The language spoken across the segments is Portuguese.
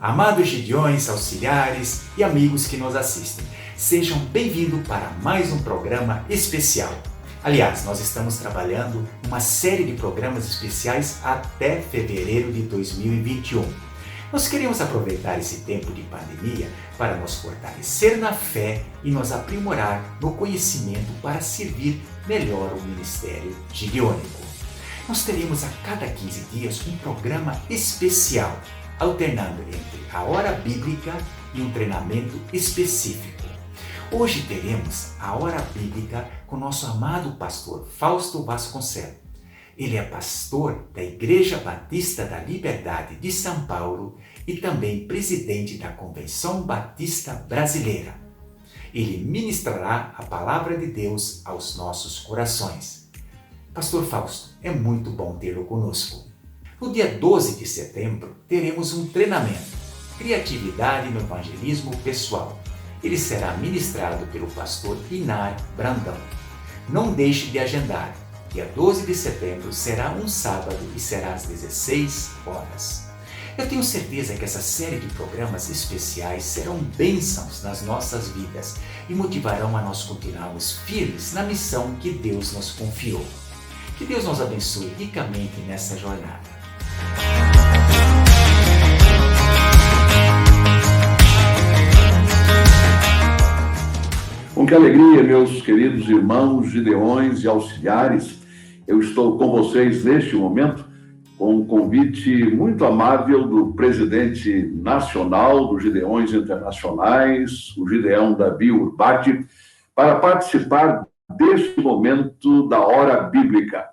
Amados gideões, auxiliares e amigos que nos assistem, sejam bem-vindos para mais um programa especial. Aliás, nós estamos trabalhando uma série de programas especiais até fevereiro de 2021. Nós queremos aproveitar esse tempo de pandemia para nos fortalecer na fé e nos aprimorar no conhecimento para servir melhor o ministério gideônico. Nós teremos a cada 15 dias um programa especial, alternando entre a hora bíblica e um treinamento específico. Hoje teremos a hora bíblica com nosso amado pastor Fausto Vasconcelos. Ele é pastor da Igreja Batista da Liberdade de São Paulo e também presidente da Convenção Batista Brasileira. Ele ministrará a palavra de Deus aos nossos corações. Pastor Fausto, é muito bom tê-lo conosco. No dia 12 de setembro, teremos um treinamento, Criatividade no Evangelismo Pessoal. Ele será ministrado pelo pastor Inar Brandão. Não deixe de agendar. Dia 12 de setembro será um sábado e será às 16 horas. Eu tenho certeza que essa série de programas especiais serão bênçãos nas nossas vidas e motivarão a nós continuarmos firmes na missão que Deus nos confiou. Que Deus nos abençoe ricamente nessa jornada. Com que alegria, meus queridos irmãos, gideões e auxiliares, eu estou com vocês neste momento com um convite muito amável do presidente nacional dos Gideões Internacionais, o Gideão Davi Urbati, para participar deste momento da hora bíblica.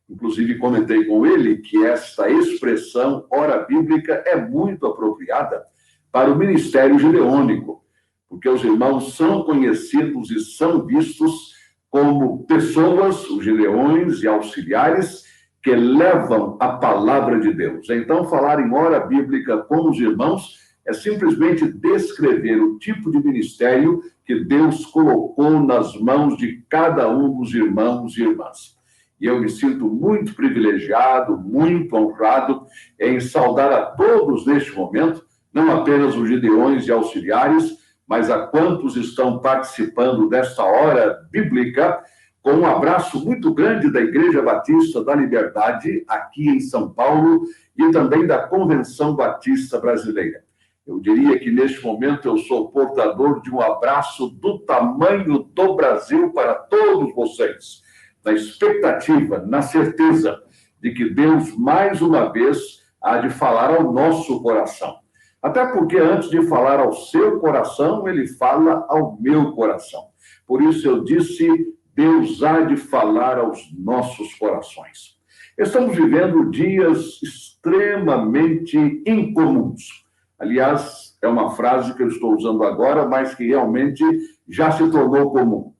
Inclusive, comentei com ele que esta expressão hora bíblica é muito apropriada para o ministério gideônico, porque os irmãos são conhecidos e são vistos como pessoas, os gideões e auxiliares, que levam a palavra de Deus. Então, falar em hora bíblica com os irmãos é simplesmente descrever o tipo de ministério que Deus colocou nas mãos de cada um dos irmãos e irmãs. E eu me sinto muito privilegiado, muito honrado em saudar a todos neste momento, não apenas os gideões e auxiliares, mas a quantos estão participando desta hora bíblica, com um abraço muito grande da Igreja Batista da Liberdade, aqui em São Paulo, e também da Convenção Batista Brasileira. Eu diria que, neste momento, eu sou portador de um abraço do tamanho do Brasil para todos vocês, na expectativa, na certeza de que Deus, mais uma vez, há de falar ao nosso coração. Até porque, antes de falar ao seu coração, ele fala ao meu coração. Por isso eu disse, Deus há de falar aos nossos corações. Estamos vivendo dias extremamente incomuns. Aliás, é uma frase que eu estou usando agora, mas que realmente já se tornou comum.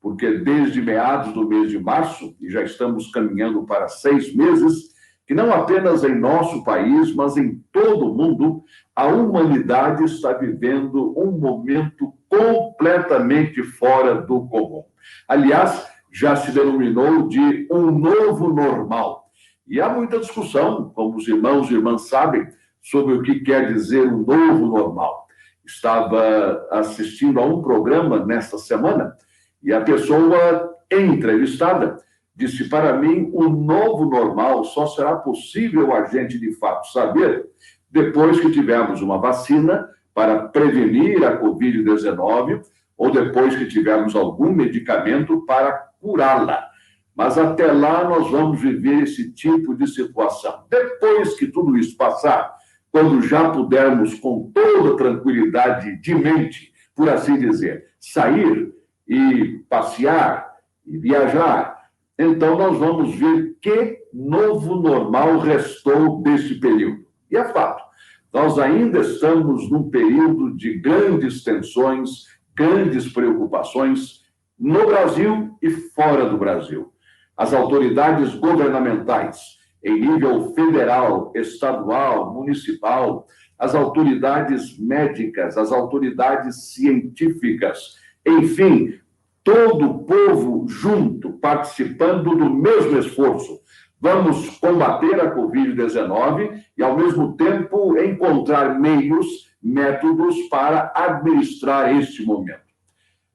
Porque desde meados do mês de março, e já estamos caminhando para 6 meses, que não apenas em nosso país, mas em todo o mundo, a humanidade está vivendo um momento completamente fora do comum. Aliás, já se denominou de um novo normal. E há muita discussão, como os irmãos e irmãs sabem, sobre o que quer dizer um novo normal. Estava assistindo a um programa nesta semana e a pessoa entrevistada disse para mim, o novo normal só será possível a gente, de fato, saber depois que tivermos uma vacina para prevenir a Covid-19 ou depois que tivermos algum medicamento para curá-la. Mas até lá nós vamos viver esse tipo de situação. Depois que tudo isso passar, quando já pudermos com toda tranquilidade de mente, por assim dizer, sair e passear e viajar, então nós vamos ver que novo normal restou desse período. E é fato, nós ainda estamos num período de grandes tensões, grandes preocupações no Brasil e fora do Brasil. As autoridades governamentais, em nível federal, estadual, municipal, as autoridades médicas, as autoridades científicas, enfim, todo o povo junto, participando do mesmo esforço, Vamos combater a Covid-19 e, ao mesmo tempo, encontrar meios, métodos para administrar este momento.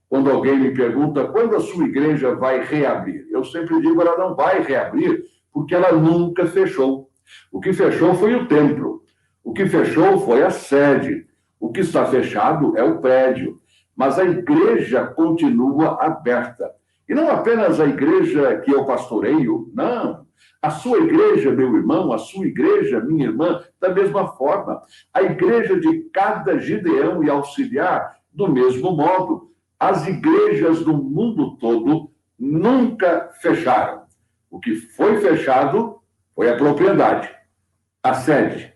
Quando alguém me pergunta quando a sua igreja vai reabrir, eu sempre digo ela não vai reabrir porque ela nunca fechou. O que fechou foi o templo. O que fechou foi a sede. O que está fechado é o prédio. Mas a igreja continua aberta. E não apenas a igreja que eu pastoreio, não. A sua igreja, meu irmão, a sua igreja, minha irmã, da mesma forma. A igreja de cada Gideão e auxiliar, do mesmo modo. As igrejas do mundo todo nunca fecharam. O que foi fechado foi a propriedade, a sede,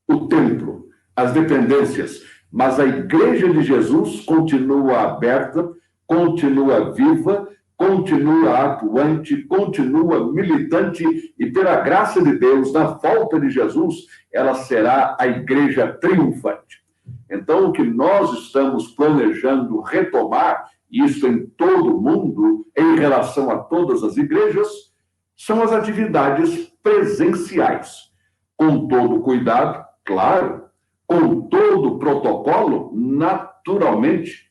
o templo, as dependências. Mas a igreja de Jesus continua aberta, continua viva, continua atuante, continua militante e, pela graça de Deus, na volta de Jesus, ela será a igreja triunfante. Então, o que nós estamos planejando retomar, isso em todo o mundo, em relação a todas as igrejas, são as atividades presenciais, com todo cuidado, claro, com todo o protocolo, naturalmente,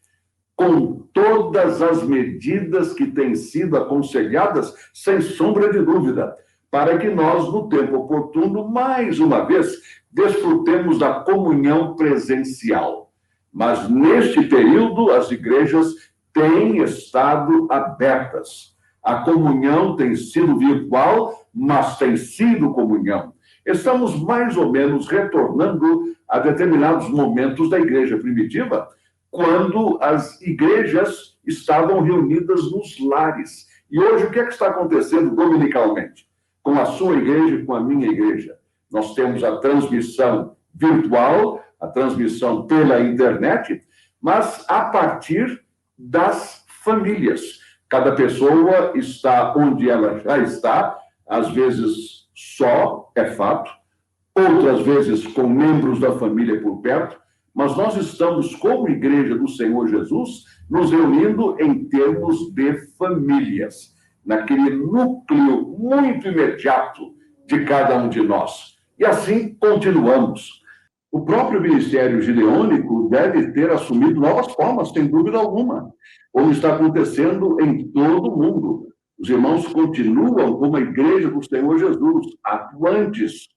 com todas as medidas que têm sido aconselhadas, sem sombra de dúvida, para que nós, no tempo oportuno, mais uma vez, desfrutemos da comunhão presencial. Mas, neste período, as igrejas têm estado abertas. A comunhão tem sido virtual, mas tem sido comunhão. Estamos mais ou menos retornando a determinados momentos da igreja primitiva, quando as igrejas estavam reunidas nos lares. E hoje, o que é que está acontecendo dominicalmente? Com a sua igreja e com a minha igreja. Nós temos a transmissão virtual, a transmissão pela internet, mas a partir das famílias. Cada pessoa está onde ela já está, às vezes só, é fato, outras vezes com membros da família por perto, mas nós estamos, como igreja do Senhor Jesus, nos reunindo em termos de famílias, naquele núcleo muito imediato de cada um de nós. E assim continuamos. O próprio ministério gideônico deve ter assumido novas formas, sem dúvida alguma, como está acontecendo em todo o mundo. Os irmãos continuam como a igreja do Senhor Jesus, atuantes,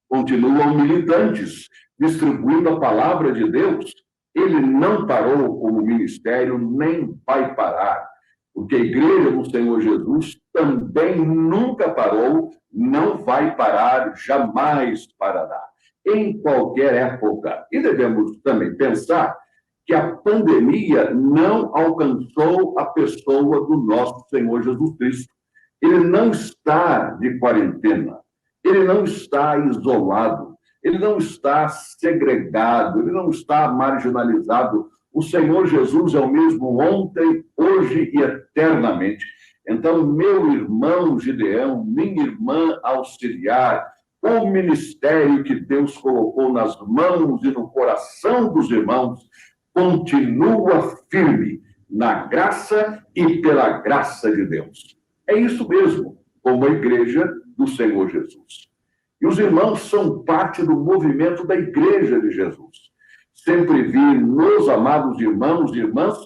continuam militantes, distribuindo a palavra de Deus. Ele não parou como ministério, nem vai parar, porque a igreja do Senhor Jesus também nunca parou, não vai parar, jamais parará, em qualquer época. E devemos também pensar que a pandemia não alcançou a pessoa do nosso Senhor Jesus Cristo. Ele não está de quarentena, ele não está isolado, ele não está segregado, ele não está marginalizado. O Senhor Jesus é o mesmo ontem, hoje e eternamente. Então, meu irmão Gideão, minha irmã auxiliar, o ministério que Deus colocou nas mãos e no coração dos irmãos continua firme na graça e pela graça de Deus. É isso mesmo, como a igreja do Senhor Jesus. E os irmãos são parte do movimento da igreja de Jesus. Sempre vi nos amados irmãos e irmãs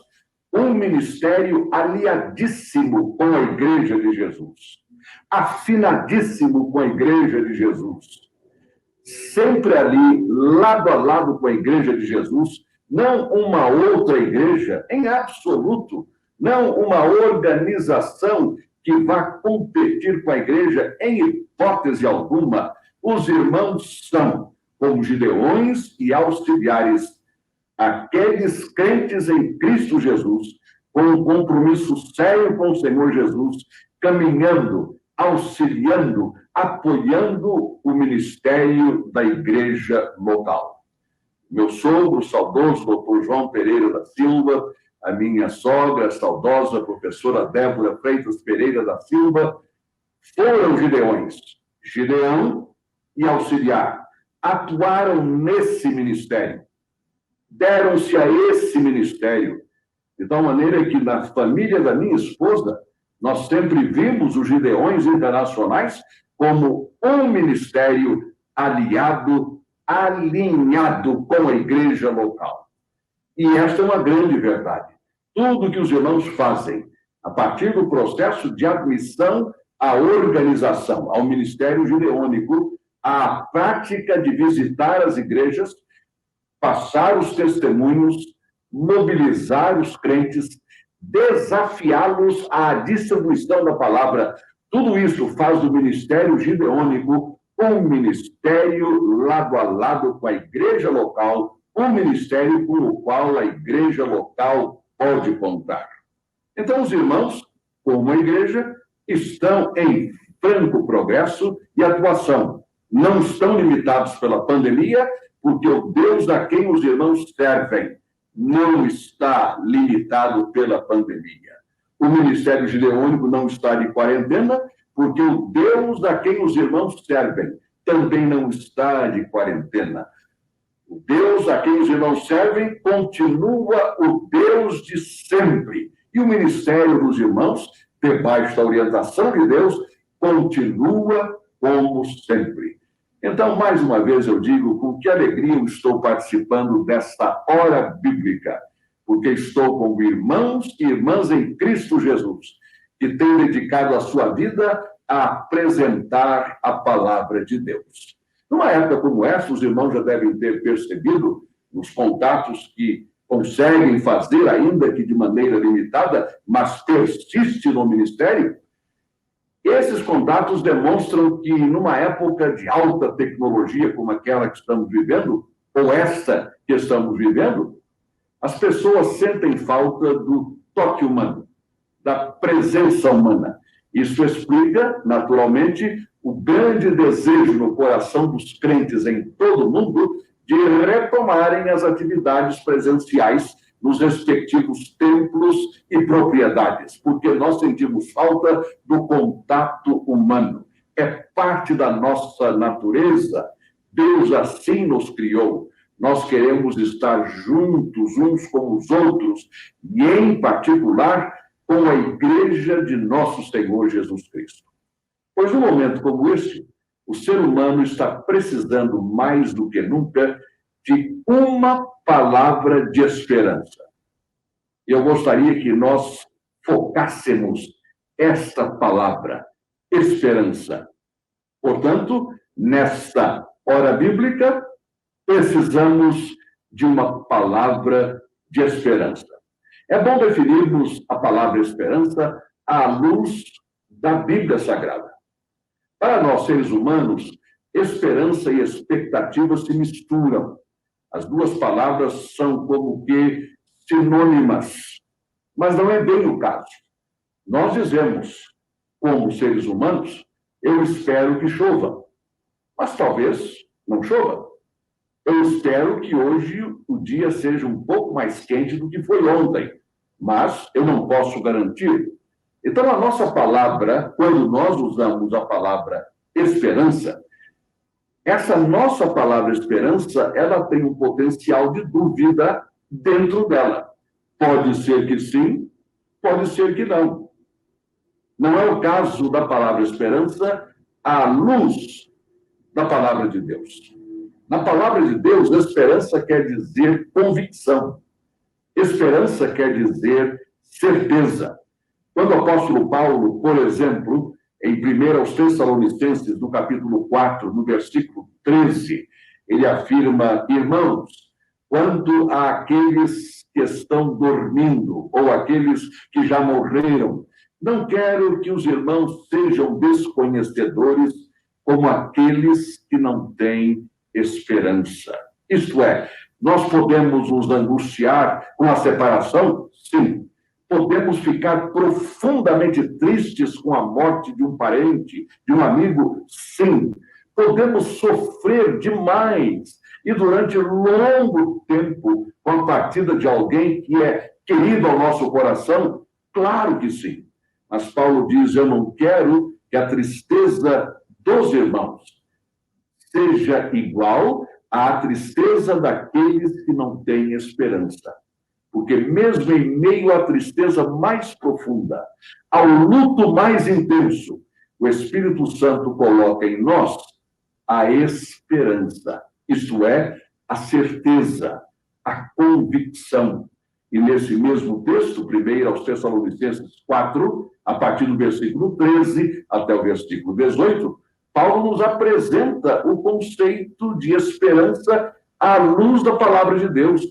um ministério aliadíssimo com a igreja de Jesus, afinadíssimo com a igreja de Jesus, sempre ali, lado a lado com a igreja de Jesus, não uma outra igreja, em absoluto, não uma organização que vá competir com a igreja, em hipótese alguma. Os irmãos são, como gideões e auxiliares, aqueles crentes em Cristo Jesus, com um compromisso sério com o Senhor Jesus, caminhando, auxiliando, apoiando o ministério da igreja local. Meu sogro, saudoso doutor João Pereira da Silva, a minha sogra, a saudosa professora Débora Freitas Pereira da Silva, foram gideões, Gideão e auxiliar, atuaram nesse ministério, deram-se a esse ministério, de tal maneira que na família da minha esposa, nós sempre vimos os gideões internacionais como um ministério alinhado com a igreja local. E esta é uma grande verdade. Tudo que os irmãos fazem, a partir do processo de admissão à organização, ao ministério gideônico, à prática de visitar as igrejas, passar os testemunhos, mobilizar os crentes, desafiá-los à distribuição da palavra. Tudo isso faz do ministério gideônico um ministério lado a lado com a igreja local, um ministério com o qual a igreja local pode contar. Então, os irmãos, como a igreja, estão em franco progresso e atuação. Não estão limitados pela pandemia, porque o Deus a quem os irmãos servem não está limitado pela pandemia. O ministério gideônico não está de quarentena, porque o Deus a quem os irmãos servem também não está de quarentena. O Deus a quem os irmãos servem continua o Deus de sempre. E o ministério dos irmãos, debaixo da orientação de Deus, continua como sempre. Então, mais uma vez eu digo, com que alegria eu estou participando desta hora bíblica, porque estou com irmãos e irmãs em Cristo Jesus, que têm dedicado a sua vida a apresentar a palavra de Deus. Numa época como essa, os irmãos já devem ter percebido, nos contatos que conseguem fazer, ainda que de maneira limitada, mas persiste no ministério, esses contatos demonstram que, numa época de alta tecnologia como aquela que estamos vivendo, ou esta que estamos vivendo, as pessoas sentem falta do toque humano, da presença humana. Isso explica, naturalmente, o grande desejo no coração dos crentes em todo o mundo de retomarem as atividades presenciais nos respectivos templos e propriedades, porque nós sentimos falta do contato humano. É parte da nossa natureza. Deus assim nos criou. Nós queremos estar juntos uns com os outros, e em particular com a igreja de nosso Senhor Jesus Cristo. Pois num momento como este, o ser humano está precisando mais do que nunca de uma palavra de esperança. E eu gostaria que nós focássemos esta palavra, esperança. Portanto, nesta hora bíblica, precisamos de uma palavra de esperança. É bom definirmos a palavra esperança à luz da Bíblia Sagrada. Para nós, seres humanos, esperança e expectativa se misturam. As duas palavras são como que sinônimas, mas não é bem o caso. Nós dizemos, como seres humanos, eu espero que chova, mas talvez não chova. Eu espero que hoje o dia seja um pouco mais quente do que foi ontem, mas eu não posso garantir. Então, a nossa palavra, quando nós usamos a palavra esperança, essa nossa palavra esperança, ela tem um potencial de dúvida dentro dela. Pode ser que sim, pode ser que não. Não é o caso da palavra esperança à luz da palavra de Deus. Na palavra de Deus, esperança quer dizer convicção. Esperança quer dizer certeza. Quando o apóstolo Paulo, por exemplo, em 1 Tessalonicenses, no capítulo 4, no versículo 13, ele afirma, irmãos, quanto àqueles que estão dormindo, ou aqueles que já morreram, não quero que os irmãos sejam desconhecedores como aqueles que não têm esperança. Isto é, nós podemos nos angustiar com a separação? Sim. Podemos ficar profundamente tristes com a morte de um parente, de um amigo? Sim. Podemos sofrer demais e durante longo tempo com a partida de alguém que é querido ao nosso coração? Claro que sim. Mas Paulo diz, eu não quero que a tristeza dos irmãos seja igual à tristeza daqueles que não têm esperança. Porque mesmo em meio à tristeza mais profunda, ao luto mais intenso, o Espírito Santo coloca em nós a esperança, isto é, a certeza, a convicção. E nesse mesmo texto, 1 aos Tessalonicenses 4, a partir do versículo 13 até o versículo 18, Paulo nos apresenta o conceito de esperança à luz da palavra de Deus.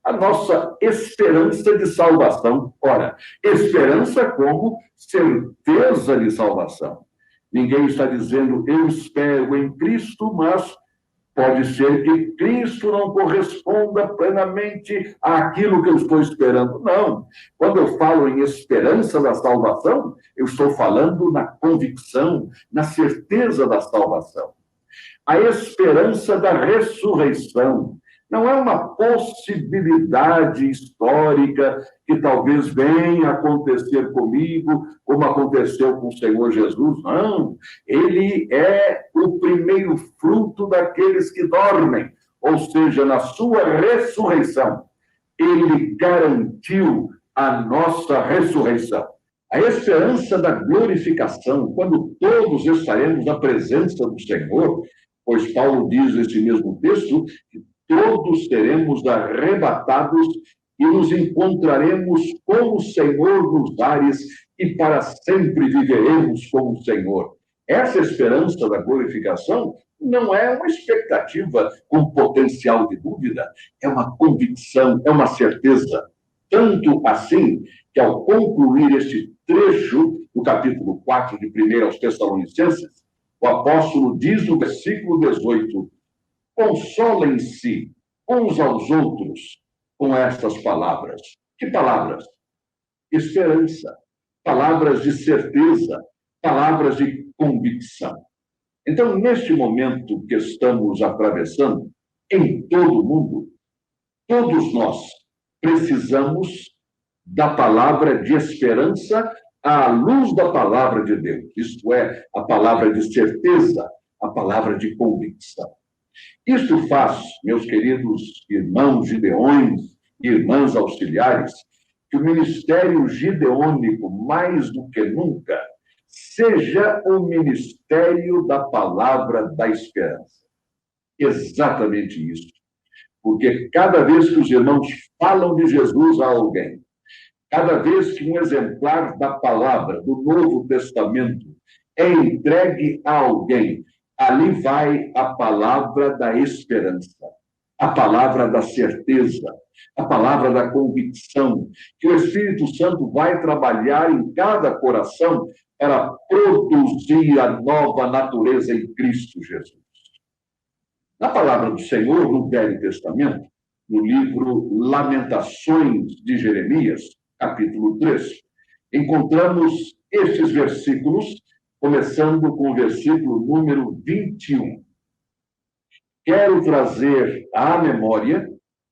A nossa esperança de salvação. Ora, esperança como certeza de salvação. Ninguém está dizendo, eu espero em Cristo, mas pode ser que Cristo não corresponda plenamente àquilo que eu estou esperando. Não. Quando eu falo em esperança da salvação, eu estou falando na convicção, na certeza da salvação. A esperança da ressurreição não é uma possibilidade histórica que talvez venha a acontecer comigo, como aconteceu com o Senhor Jesus. Não, ele é o primeiro fruto daqueles que dormem, ou seja, na sua ressurreição, ele garantiu a nossa ressurreição. A esperança da glorificação, quando todos estaremos na presença do Senhor, pois Paulo diz nesse mesmo texto que todos seremos arrebatados e nos encontraremos com o Senhor nos ares e para sempre viveremos com o Senhor. Essa esperança da glorificação não é uma expectativa com potencial de dúvida, é uma convicção, é uma certeza. Tanto assim que, ao concluir este trecho do capítulo 4 de 1 aos Tessalonicenses, o apóstolo diz no versículo 18: consolem-se uns aos outros com estas palavras. Que palavras? Esperança, palavras de certeza, palavras de convicção. Então, neste momento que estamos atravessando, em todo o mundo, todos nós precisamos da palavra de esperança à luz da palavra de Deus, isto é, a palavra de certeza, a palavra de convicção. Isto faz, meus queridos irmãos gideões e irmãs auxiliares, que o ministério gideônico, mais do que nunca, seja o ministério da palavra da esperança. Exatamente isso. Porque cada vez que os irmãos falam de Jesus a alguém, cada vez que um exemplar da palavra do Novo Testamento é entregue a alguém, ali vai a palavra da esperança, a palavra da certeza, a palavra da convicção, que o Espírito Santo vai trabalhar em cada coração para produzir a nova natureza em Cristo Jesus. Na palavra do Senhor, no Velho Testamento, no livro Lamentações de Jeremias, capítulo 3, encontramos estes versículos, começando com o versículo número 21. Quero trazer à memória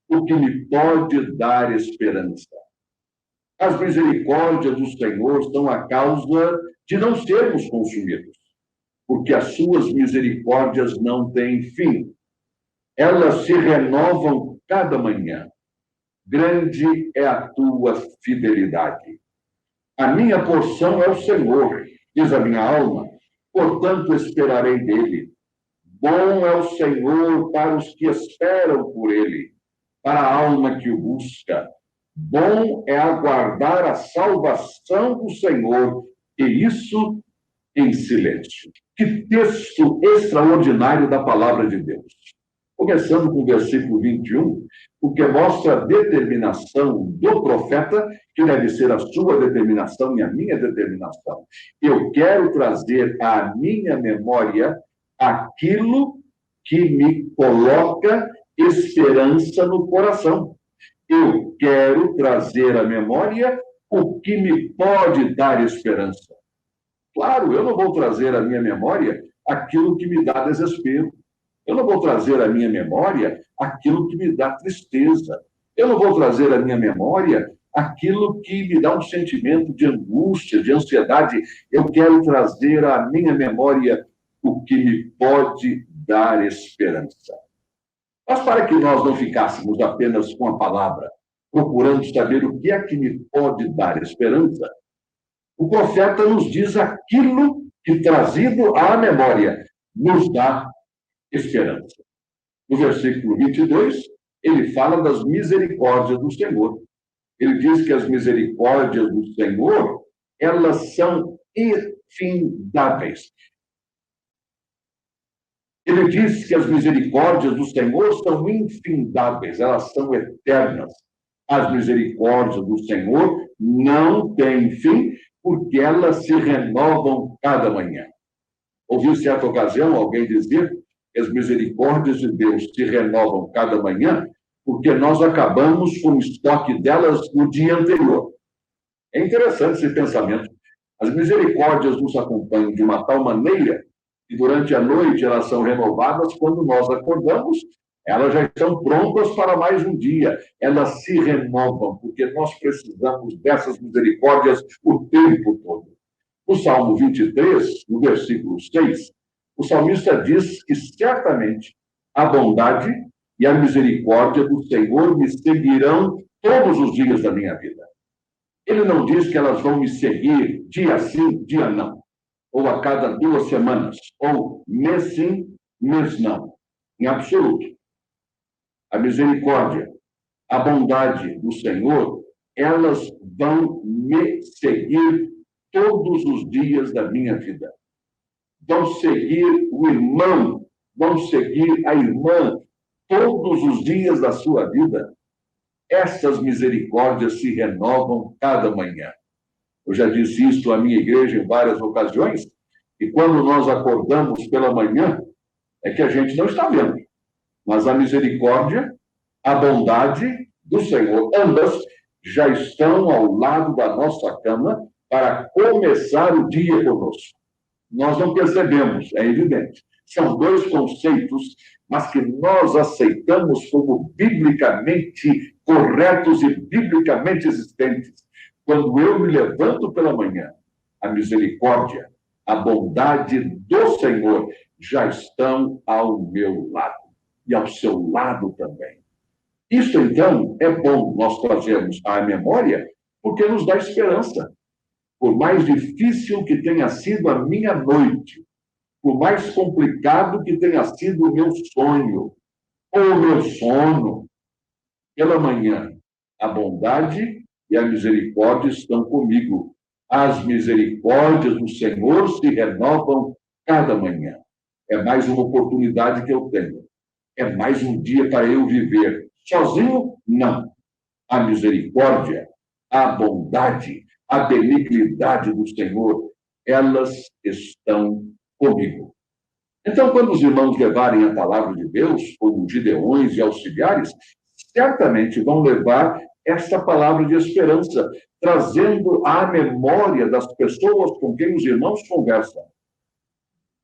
o que me pode dar esperança. As misericórdias do Senhor são a causa de não sermos consumidos, porque as suas misericórdias não têm fim. Elas se renovam cada manhã. Grande é a tua fidelidade. A minha porção é o Senhor, diz a minha alma, portanto esperarei dele. Bom é o Senhor para os que esperam por ele, para a alma que o busca. Bom é aguardar a salvação do Senhor, e isso em silêncio. Que texto extraordinário da palavra de Deus. Começando com o versículo 21, o que mostra a determinação do profeta, que deve ser a sua determinação e a minha determinação. Eu quero trazer à minha memória aquilo que me coloca esperança no coração. Eu quero trazer à memória o que me pode dar esperança. Claro, eu não vou trazer à minha memória aquilo que me dá desespero. Eu não vou trazer à minha memória aquilo que me dá tristeza. Eu não vou trazer à minha memória aquilo que me dá um sentimento de angústia, de ansiedade. Eu quero trazer à minha memória o que me pode dar esperança. Mas para que nós não ficássemos apenas com a palavra, procurando saber o que é que me pode dar esperança, o profeta nos diz aquilo que, trazido à memória, nos dá esperança. No versículo 22, ele fala das misericórdias do Senhor. Ele diz que as misericórdias do Senhor, elas são infindáveis. Ele diz que as misericórdias do Senhor são infindáveis, elas são eternas. As misericórdias do Senhor não têm fim, porque elas se renovam cada manhã. Ouvi certa ocasião alguém dizer que as misericórdias de Deus se renovam cada manhã, porque nós acabamos com o estoque delas no dia anterior. É interessante esse pensamento. As misericórdias nos acompanham de uma tal maneira que durante a noite elas são renovadas, quando nós acordamos, elas já estão prontas para mais um dia. Elas se renovam, porque nós precisamos dessas misericórdias o tempo todo. No Salmo 23, no versículo 6, o salmista diz que certamente a bondade e a misericórdia do Senhor me seguirão todos os dias da minha vida. Ele não diz que elas vão me seguir dia sim, dia não, ou a cada 2 semanas, ou mês sim, mês não. Em absoluto. A misericórdia, a bondade do Senhor, elas vão me seguir todos os dias da minha vida. Vão seguir o irmão, vão seguir a irmã todos os dias da sua vida. Essas misericórdias se renovam cada manhã. Eu já disse isso à minha igreja em várias ocasiões, e quando nós acordamos pela manhã, é que a gente não está vendo. Mas a misericórdia, a bondade do Senhor, ambas já estão ao lado da nossa cama para começar o dia conosco. Nós não percebemos, é evidente. São 2 conceitos, mas que nós aceitamos como biblicamente corretos e biblicamente existentes. Quando eu me levanto pela manhã, a misericórdia, a bondade do Senhor já estão ao meu lado e ao seu lado também. Isso, então, é bom nós trazermos à memória, porque nos dá esperança. Por mais difícil que tenha sido a minha noite, por mais complicado que tenha sido o meu sonho, ou o meu sono, pela manhã, a bondade e a misericórdia estão comigo. As misericórdias do Senhor se renovam cada manhã. É mais uma oportunidade que eu tenho. É mais um dia para eu viver. Sozinho? Não. A misericórdia, a bondade, a benignidade do Senhor, elas estão comigo. Então, quando os irmãos levarem a palavra de Deus, como gideões e auxiliares, certamente vão levar esta palavra de esperança, trazendo à memória das pessoas com quem os irmãos conversam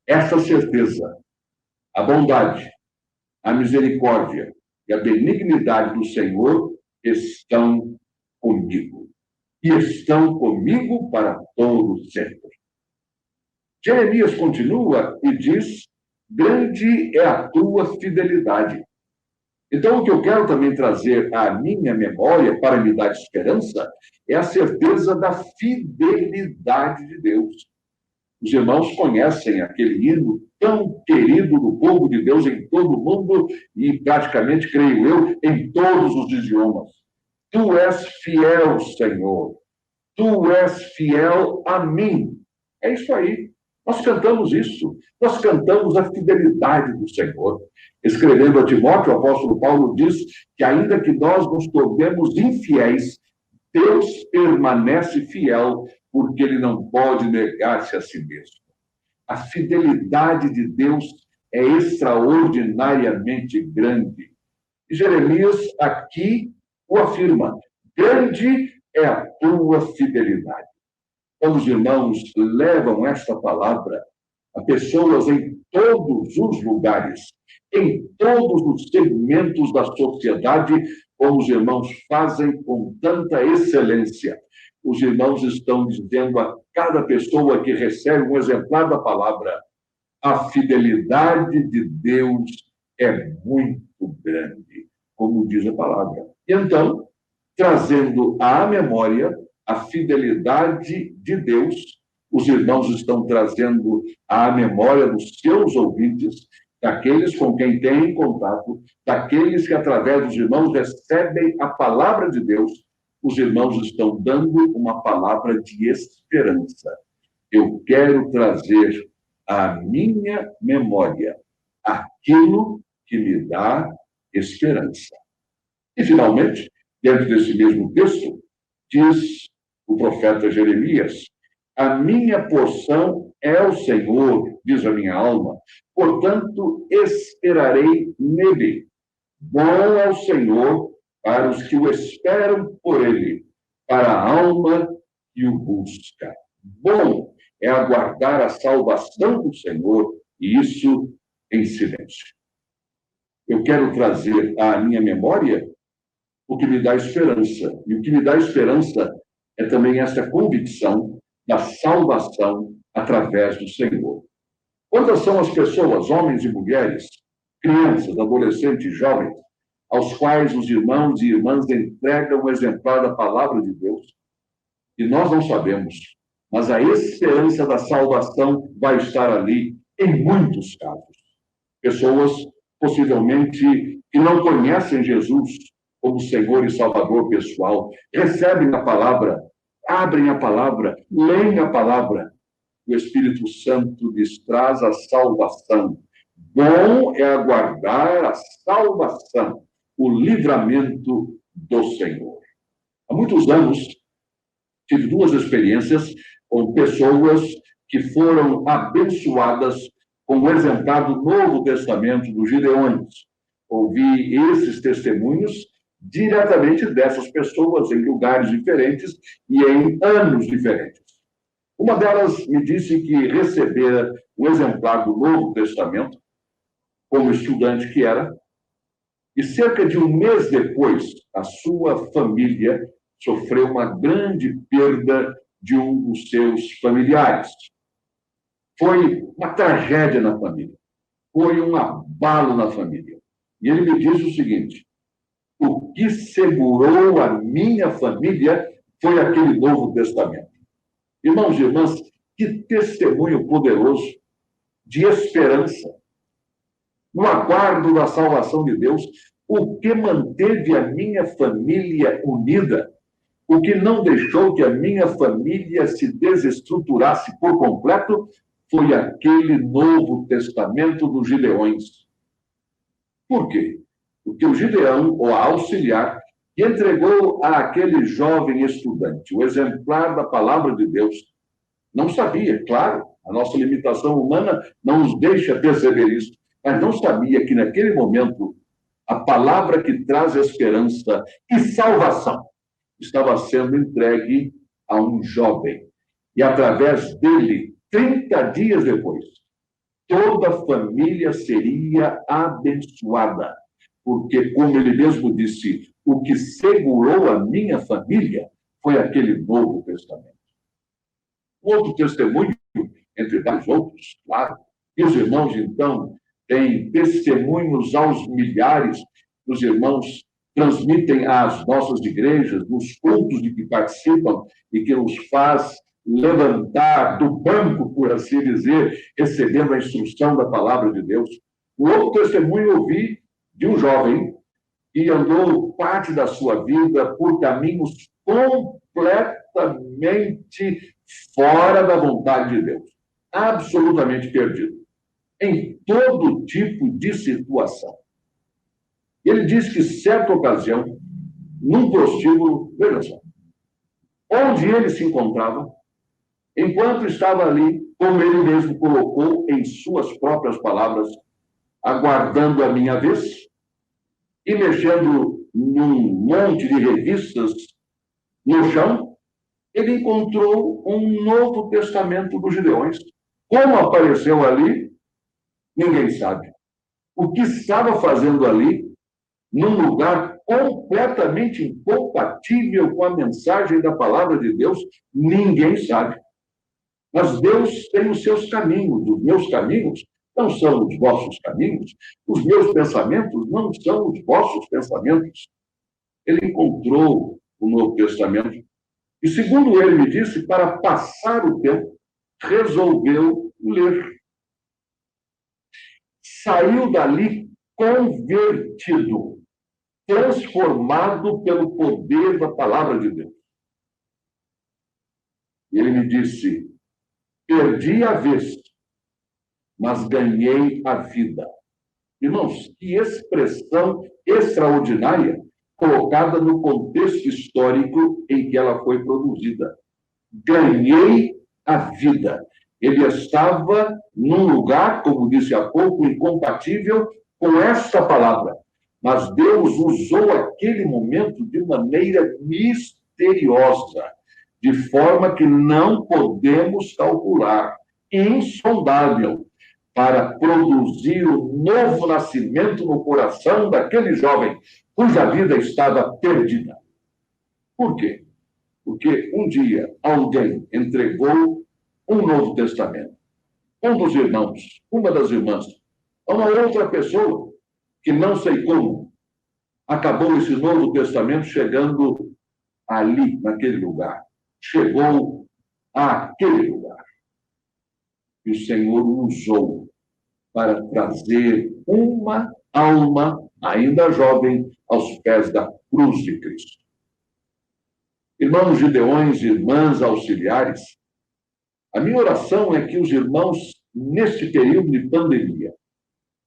essa certeza, a bondade, a misericórdia e a benignidade do Senhor estão comigo. E estão comigo para todo sempre. Jeremias continua e diz: grande é a tua fidelidade. Então, o que eu quero também trazer à minha memória para me dar esperança é a certeza da fidelidade de Deus. Os irmãos conhecem aquele hino tão querido do povo de Deus em todo o mundo e praticamente, creio eu, em todos os idiomas. Tu és fiel, Senhor. Tu és fiel a mim. É isso aí. Nós cantamos isso. Nós cantamos a fidelidade do Senhor. Escrevendo a Timóteo, o apóstolo Paulo diz que ainda que nós nos tornemos infiéis, Deus permanece fiel, porque ele não pode negar-se a si mesmo. A fidelidade de Deus é extraordinariamente grande. E Jeremias aqui o afirma: grande é a tua fidelidade. Quando os irmãos levam esta palavra a pessoas em todos os lugares, em todos os segmentos da sociedade, como os irmãos fazem com tanta excelência, os irmãos estão dizendo a cada pessoa que recebe um exemplar da palavra: a fidelidade de Deus é muito grande, como diz a palavra. E então, trazendo à memória a fidelidade de Deus, os irmãos estão trazendo à memória dos seus ouvintes, daqueles com quem têm contato, daqueles que, através dos irmãos, recebem a palavra de Deus, os irmãos estão dando uma palavra de esperança. Eu quero trazer à minha memória aquilo que me dá esperança. E, finalmente, dentro desse mesmo texto, diz o profeta Jeremias: a minha porção é o Senhor, diz a minha alma, portanto esperarei nele. Bom é o Senhor para os que o esperam por ele, para a alma que o busca. Bom é aguardar a salvação do Senhor, e isso em silêncio. Eu quero trazer à minha memória o que me dá esperança. E o que me dá esperança é também essa convicção da salvação através do Senhor. Quantas são as pessoas, homens e mulheres, crianças, adolescentes, jovens, aos quais os irmãos e irmãs entregam o exemplar da palavra de Deus? E nós não sabemos, mas a esperança da salvação vai estar ali em muitos casos. Pessoas, possivelmente, que não conhecem Jesus como Senhor e Salvador pessoal, recebem a palavra, abrem a palavra, leem a palavra. O Espírito Santo lhes traz a salvação. Bom é aguardar a salvação, o livramento do Senhor. Há muitos anos, tive duas experiências com pessoas que foram abençoadas com o exemplar do Novo Testamento dos Gideões. Ouvi esses testemunhos diretamente dessas pessoas em lugares diferentes e em anos diferentes. Uma delas me disse que recebera um exemplar do Novo Testamento, como estudante que era, e cerca de um mês depois, a sua família sofreu uma grande perda de um dos seus familiares. Foi uma tragédia na família, foi um abalo na família. E ele me diz o seguinte: o que segurou a minha família foi aquele Novo Testamento. Irmãos e irmãs, que testemunho poderoso de esperança. No aguardo da salvação de Deus, o que manteve a minha família unida, o que não deixou que a minha família se desestruturasse por completo, foi aquele Novo Testamento dos Gideões. Por quê? Porque o Gideão, ou a auxiliar, que entregou àquele jovem estudante o exemplar da palavra de Deus, não sabia, claro, a nossa limitação humana não nos deixa perceber isso, mas não sabia que naquele momento a palavra que traz esperança e salvação estava sendo entregue a um jovem. E através dele, 30 dias depois, toda a família seria abençoada. Porque, como ele mesmo disse, o que segurou a minha família foi aquele Novo Testamento. Outro testemunho, entre vários outros, claro, e os irmãos, então, têm testemunhos aos milhares que os irmãos transmitem às nossas igrejas, nos cultos de que participam e que nos faz levantar do banco, por assim dizer, recebendo a instrução da palavra de Deus. O outro testemunho eu vi de um jovem que andou parte da sua vida por caminhos completamente fora da vontade de Deus, absolutamente perdido, em todo tipo de situação. Ele diz que, certa ocasião, num prostíbulo, veja só, onde ele se encontrava, enquanto estava ali, como ele mesmo colocou em suas próprias palavras, aguardando a minha vez, e mexendo num monte de revistas no chão, ele encontrou um Novo Testamento dos Gideões. Como apareceu ali, ninguém sabe. O que estava fazendo ali, num lugar completamente incompatível com a mensagem da palavra de Deus, ninguém sabe. Mas Deus tem os seus caminhos, os meus caminhos não são os vossos caminhos, os meus pensamentos não são os vossos pensamentos. Ele encontrou o Novo Testamento e, segundo ele me disse, para passar o tempo, resolveu ler. Saiu dali convertido, transformado pelo poder da palavra de Deus. E ele me disse: perdi a vez, mas ganhei a vida. Irmãos, que expressão extraordinária colocada no contexto histórico em que ela foi produzida. Ganhei a vida. Ele estava num lugar, como disse há pouco, incompatível com esta palavra. Mas Deus usou aquele momento de maneira misteriosa, de forma que não podemos calcular, insondável, para produzir um novo nascimento no coração daquele jovem cuja vida estava perdida. Por quê? Porque um dia alguém entregou um Novo Testamento. Um dos irmãos, uma das irmãs, a uma outra pessoa, que não sei como, acabou esse Novo Testamento chegando ali, naquele lugar. Chegou àquele lugar. E o Senhor usou para trazer uma alma, ainda jovem, aos pés da cruz de Cristo. Irmãos gideões, irmãs auxiliares, a minha oração é que os irmãos, neste período de pandemia,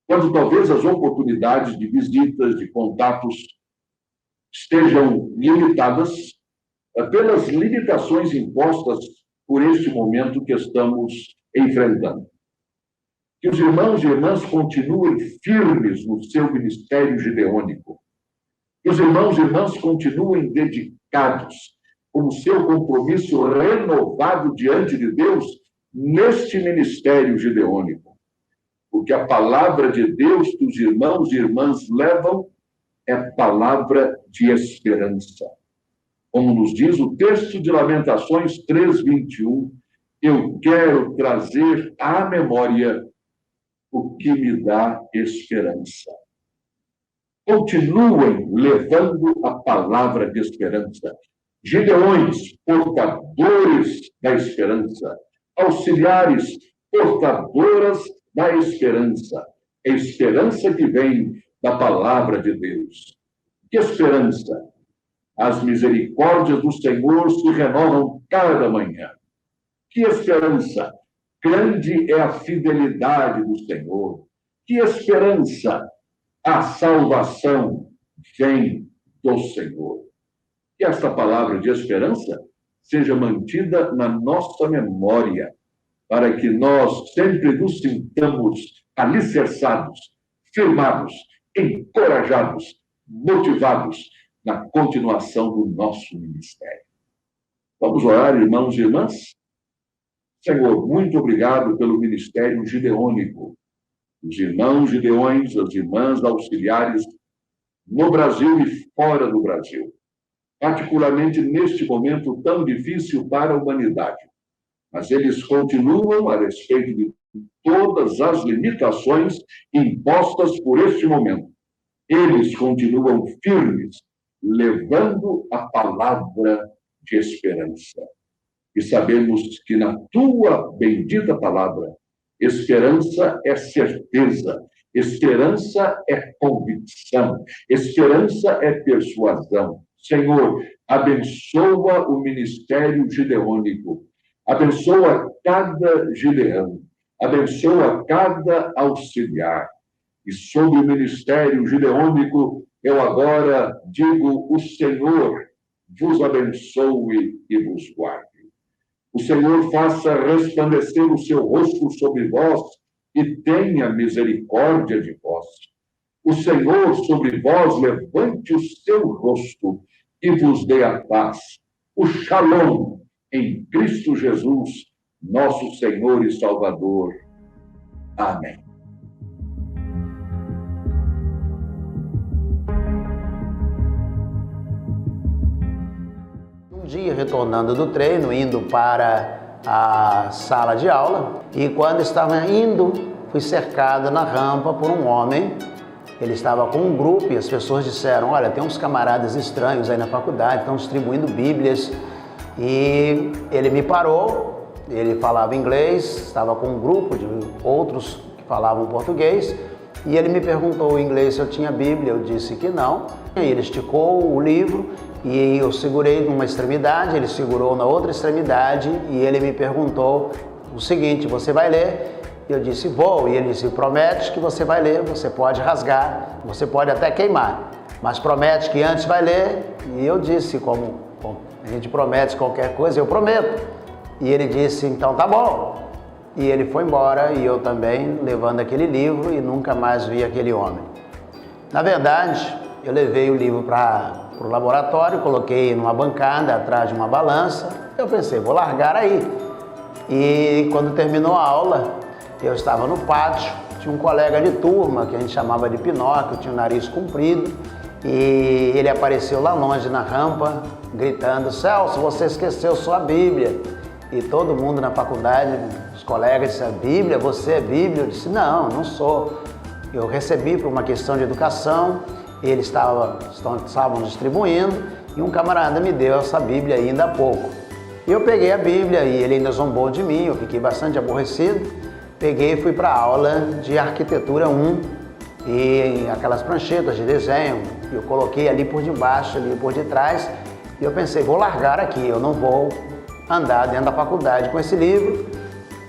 quando talvez as oportunidades de visitas, de contatos, estejam limitadas pelas limitações impostas por este momento que estamos enfrentando. Que os irmãos e irmãs continuem firmes no seu ministério gideônico. Que os irmãos e irmãs continuem dedicados, com o seu compromisso renovado diante de Deus, neste ministério gideônico. Porque a palavra de Deus que os irmãos e irmãs levam é palavra de esperança. Como nos diz o texto de Lamentações 3:21, eu quero trazer à memória o que me dá esperança. Continuem levando a palavra de esperança. Gideões, portadores da esperança. Auxiliares, portadoras da esperança. A esperança que vem da palavra de Deus. Que esperança! As misericórdias do Senhor se renovam cada manhã. Que esperança! Grande é a fidelidade do Senhor. Que esperança! A salvação vem do Senhor. Que esta palavra de esperança seja mantida na nossa memória, para que nós sempre nos sintamos alicerçados, firmados, encorajados, motivados na continuação do nosso ministério. Vamos orar, irmãos e irmãs? Senhor, muito obrigado pelo ministério gideônico. Os irmãos gideões, as irmãs auxiliares, no Brasil e fora do Brasil. Particularmente neste momento tão difícil para a humanidade. Mas eles continuam a respeito de todas as limitações impostas por este momento. Eles continuam firmes, levando a palavra de esperança. E sabemos que na tua bendita palavra, esperança é certeza, esperança é convicção, esperança é persuasão. Senhor, abençoa o ministério gideônico, abençoa cada gideão, abençoa cada auxiliar. E sobre o ministério gideônico, eu agora digo: o Senhor vos abençoe e vos guarde. O Senhor faça resplandecer o seu rosto sobre vós e tenha misericórdia de vós. O Senhor sobre vós levante o seu rosto e vos dê a paz. O Shalom em Cristo Jesus, nosso Senhor e Salvador. Amém. Um dia, retornando do treino, indo para a sala de aula, e quando estava indo, fui cercada na rampa por um homem. Ele estava com um grupo e as pessoas disseram: olha, tem uns camaradas estranhos aí na faculdade, estão distribuindo bíblias. E ele me parou ele falava inglês, estava com um grupo de outros que falavam português, e ele me perguntou em inglês se eu tinha Bíblia, eu disse que não. E ele esticou o livro e eu segurei numa extremidade, ele segurou na outra extremidade e ele me perguntou o seguinte: você vai ler? Eu disse: vou. E ele disse: promete que você vai ler, você pode rasgar, você pode até queimar, mas promete que antes vai ler. E eu disse, como a gente promete qualquer coisa, eu prometo. E ele disse: então tá bom. E ele foi embora e eu também, levando aquele livro, e nunca mais vi aquele homem. Na verdade, eu levei o livro para o laboratório, coloquei numa bancada atrás de uma balança. Eu pensei, vou largar aí. E quando terminou a aula, eu estava no pátio, tinha um colega de turma que a gente chamava de Pinóquio, tinha o nariz comprido, e ele apareceu lá longe na rampa, gritando: Celso, você esqueceu sua Bíblia. E todo mundo na faculdade, os colegas disseram: Bíblia? Você é Bíblia? Eu disse: não, não sou. Eu recebi por uma questão de educação, eles estavam distribuindo, e um camarada me deu essa Bíblia ainda há pouco. E eu peguei a Bíblia e ele ainda zombou de mim, eu fiquei bastante aborrecido. Peguei e fui para a aula de Arquitetura 1, e aquelas pranchetas de desenho, eu coloquei ali por debaixo, ali por detrás, e eu pensei, vou largar aqui, eu não vou andar dentro da faculdade com esse livro.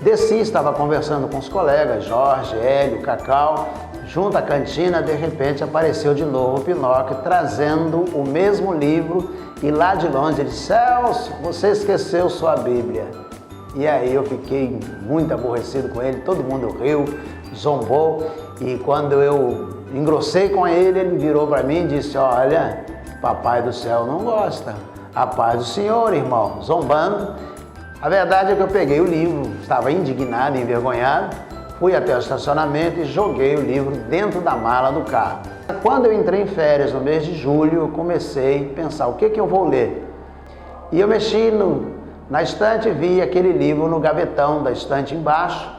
Desci, estava conversando com os colegas, Jorge, Hélio, Cacau, junto à cantina, de repente apareceu de novo o Pinóquio, trazendo o mesmo livro, e lá de longe ele disse: Celso, você esqueceu sua Bíblia. E aí eu fiquei muito aborrecido com ele, todo mundo riu, zombou, e quando eu engrossei com ele, ele virou para mim e disse: olha, papai do céu não gosta, a paz do Senhor, irmão, zombando. A verdade é que eu peguei o livro, estava indignado, envergonhado, fui até o estacionamento e joguei o livro dentro da mala do carro. Quando eu entrei em férias no mês de julho, eu comecei a pensar, o que eu vou ler? E eu mexi na estante, vi aquele livro no gavetão da estante embaixo,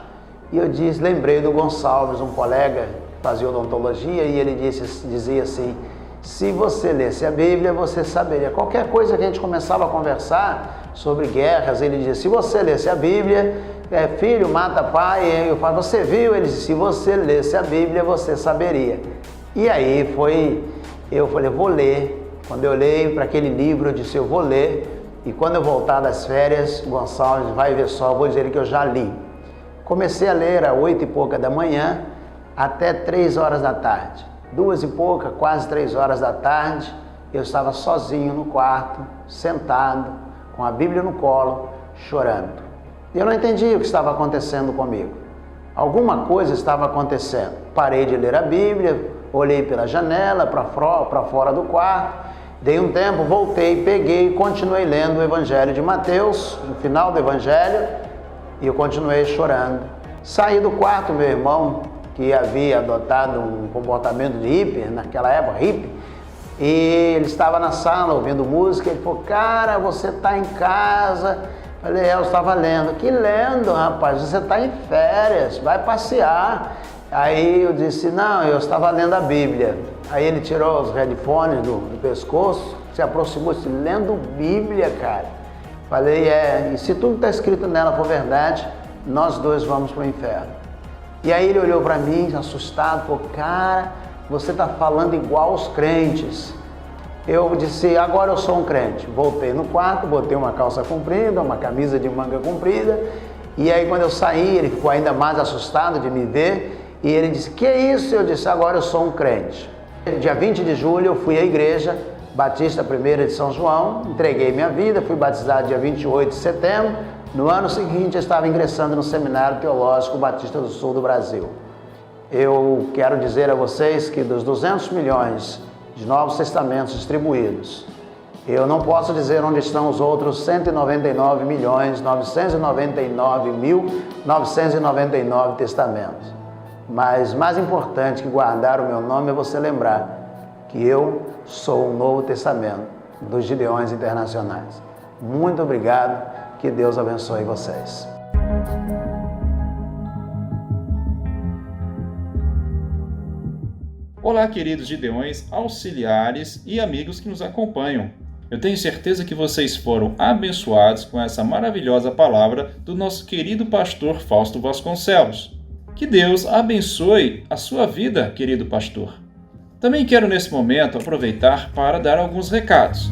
e eu lembrei do Gonçalves, um colega que fazia odontologia, e ele dizia assim: se você lesse a Bíblia, você saberia. Qualquer coisa que a gente começava a conversar sobre guerras, ele dizia: se você lesse a Bíblia, filho mata pai. E eu falo: você viu? Ele disse: se você lesse a Bíblia, você saberia. E aí eu falei, vou ler. Quando eu leio para aquele livro, eu disse, eu vou ler. E quando eu voltar das férias, Gonçalves vai ver só, eu vou dizer que eu já li. Comecei a ler às 8 e pouca da manhã até 3 horas da tarde. 2 e pouca, quase 3 horas da tarde, eu estava sozinho no quarto, sentado, com a Bíblia no colo, chorando. Eu não entendia o que estava acontecendo comigo. Alguma coisa estava acontecendo. Parei de ler a Bíblia, olhei pela janela, para fora do quarto, dei um tempo, voltei, peguei e continuei lendo o Evangelho de Mateus, no final do Evangelho, e eu continuei chorando. Saí do quarto, meu irmão, que havia adotado um comportamento de hippie, naquela época, hippie, e ele estava na sala ouvindo música, ele falou: cara, você está em casa? Falei: eu estava lendo. Que lendo, rapaz? Você está em férias, vai passear. Aí eu disse: não, eu estava lendo a Bíblia. Aí ele tirou os headphones do pescoço, se aproximou e disse: lendo Bíblia, cara? Falei: e se tudo está escrito nela for verdade, nós dois vamos para o inferno. E aí ele olhou para mim, assustado, falou: cara, você está falando igual aos crentes. Eu disse: agora eu sou um crente. Voltei no quarto, botei uma calça comprida, uma camisa de manga comprida, e aí quando eu saí, ele ficou ainda mais assustado de me ver, e ele disse: que é isso? Eu disse: agora eu sou um crente. Dia 20 de julho eu fui à igreja Batista Primeira de São João, entreguei minha vida, fui batizado dia 28 de setembro. No ano seguinte eu estava ingressando no Seminário Teológico Batista do Sul do Brasil. Eu quero dizer a vocês que dos 200 milhões de Novos Testamentos distribuídos, eu não posso dizer onde estão os outros 199 milhões 999 mil 999 testamentos. Mas mais importante que guardar o meu nome é você lembrar que eu sou o Novo Testamento dos Gideões Internacionais. Muito obrigado, que Deus abençoe vocês. Olá, queridos Gideões, auxiliares e amigos que nos acompanham. Eu tenho certeza que vocês foram abençoados com essa maravilhosa palavra do nosso querido pastor Fausto Vasconcelos. Que Deus abençoe a sua vida, querido pastor. Também quero nesse momento aproveitar para dar alguns recados.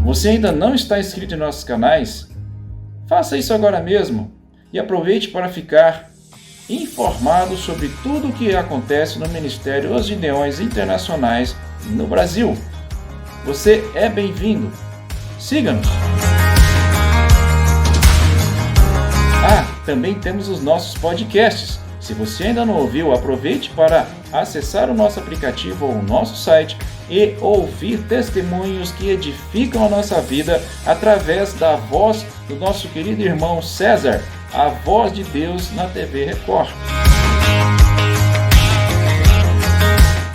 Você ainda não está inscrito em nossos canais? Faça isso agora mesmo e aproveite para ficar informado sobre tudo o que acontece no Ministério Os Gideões Internacionais no Brasil. Você é bem-vindo. Siga-nos. Também temos os nossos podcasts. Se você ainda não ouviu, aproveite para acessar o nosso aplicativo ou o nosso site e ouvir testemunhos que edificam a nossa vida através da voz do nosso querido irmão César, a voz de Deus na TV Record.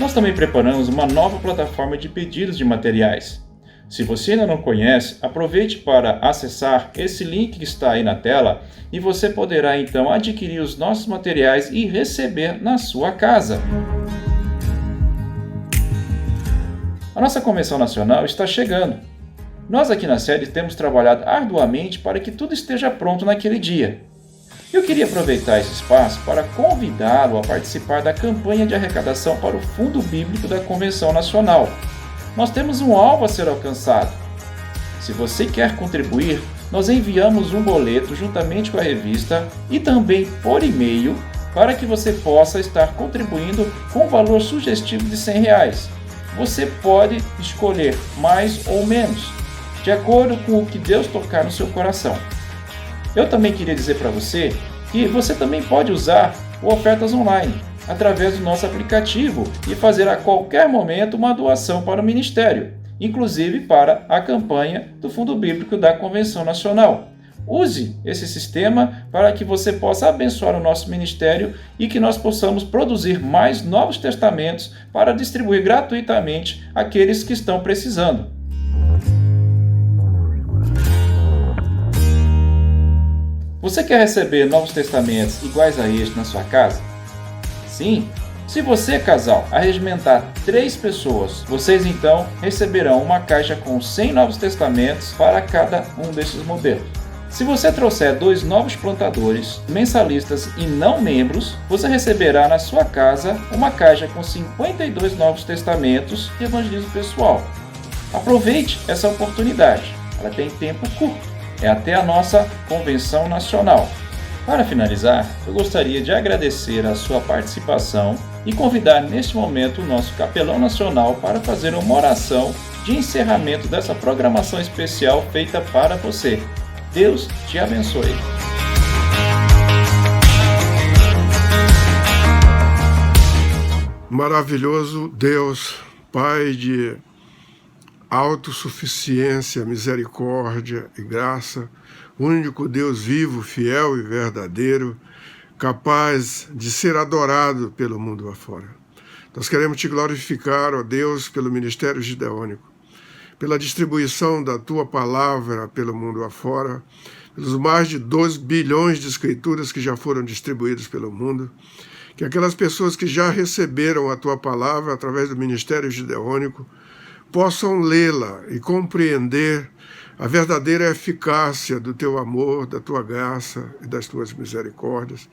Nós também preparamos uma nova plataforma de pedidos de materiais. Se você ainda não conhece, aproveite para acessar esse link que está aí na tela e você poderá então adquirir os nossos materiais e receber na sua casa. A nossa convenção nacional está chegando. Nós aqui na sede temos trabalhado arduamente para que tudo esteja pronto naquele dia. Eu queria aproveitar esse espaço para convidá-lo a participar da campanha de arrecadação para o Fundo Bíblico da Convenção Nacional. Nós temos um alvo a ser alcançado. Se você quer contribuir, nós enviamos um boleto juntamente com a revista e também por e-mail para que você possa estar contribuindo com um valor sugestivo de R$100. Você pode escolher mais ou menos, de acordo com o que Deus tocar no seu coração. Eu também queria dizer para você que você também pode usar o Ofertas Online, através do nosso aplicativo e fazer a qualquer momento uma doação para o Ministério, inclusive para a campanha do Fundo Bíblico da Convenção Nacional. Use esse sistema para que você possa abençoar o nosso ministério e que nós possamos produzir mais Novos Testamentos para distribuir gratuitamente àqueles que estão precisando. Você quer receber Novos Testamentos iguais a este na sua casa? Sim. Se você, casal, arregimentar 3 pessoas, vocês então receberão uma caixa com 100 Novos Testamentos para cada um desses modelos. Se você trouxer 2 novos plantadores, mensalistas e não membros, você receberá na sua casa uma caixa com 52 Novos Testamentos de evangelismo pessoal. Aproveite essa oportunidade, ela tem tempo curto, é até a nossa convenção nacional. Para finalizar, eu gostaria de agradecer a sua participação e convidar neste momento o nosso capelão nacional para fazer uma oração de encerramento dessa programação especial feita para você. Deus te abençoe. Maravilhoso Deus, Pai de autossuficiência, misericórdia e graça, único Deus vivo, fiel e verdadeiro, capaz de ser adorado pelo mundo afora. Nós queremos te glorificar, ó Deus, pelo ministério gideônico, pela distribuição da tua palavra pelo mundo afora, pelos mais de 2 bilhões de escrituras que já foram distribuídas pelo mundo, que aquelas pessoas que já receberam a tua palavra através do ministério gideônico possam lê-la e compreender a verdadeira eficácia do teu amor, da tua graça e das tuas misericórdias,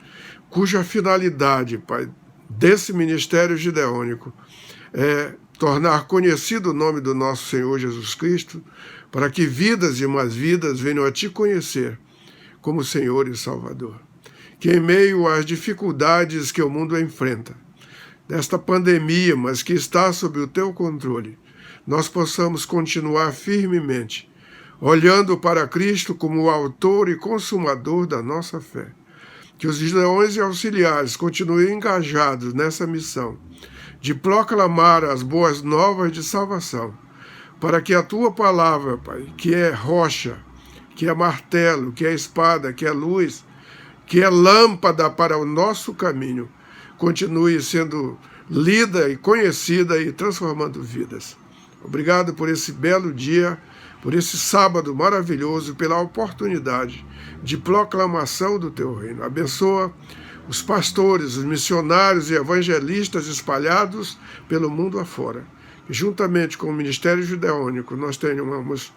cuja finalidade, Pai, desse ministério gideônico é tornar conhecido o nome do nosso Senhor Jesus Cristo, para que vidas e mais vidas venham a te conhecer como Senhor e Salvador. Que em meio às dificuldades que o mundo enfrenta, desta pandemia, mas que está sob o teu controle, nós possamos continuar firmemente, olhando para Cristo como o autor e consumador da nossa fé. Que os gideões e auxiliares continuem engajados nessa missão de proclamar as boas novas de salvação, para que a tua palavra, Pai, que é rocha, que é martelo, que é espada, que é luz, que é lâmpada para o nosso caminho, continue sendo lida e conhecida e transformando vidas. Obrigado por esse belo dia, por esse sábado maravilhoso, pela oportunidade de proclamação do teu reino. Abençoa os pastores, os missionários e evangelistas espalhados pelo mundo afora. e juntamente com o Ministério Judeônico, nós tenhamos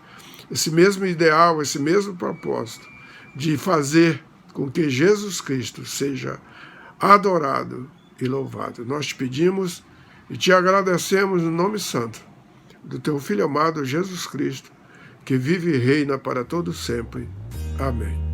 esse mesmo ideal, esse mesmo propósito de fazer com que Jesus Cristo seja adorado e louvado. Nós te pedimos e te agradecemos no nome santo do teu Filho amado Jesus Cristo, que vive e reina para todo sempre. Amém.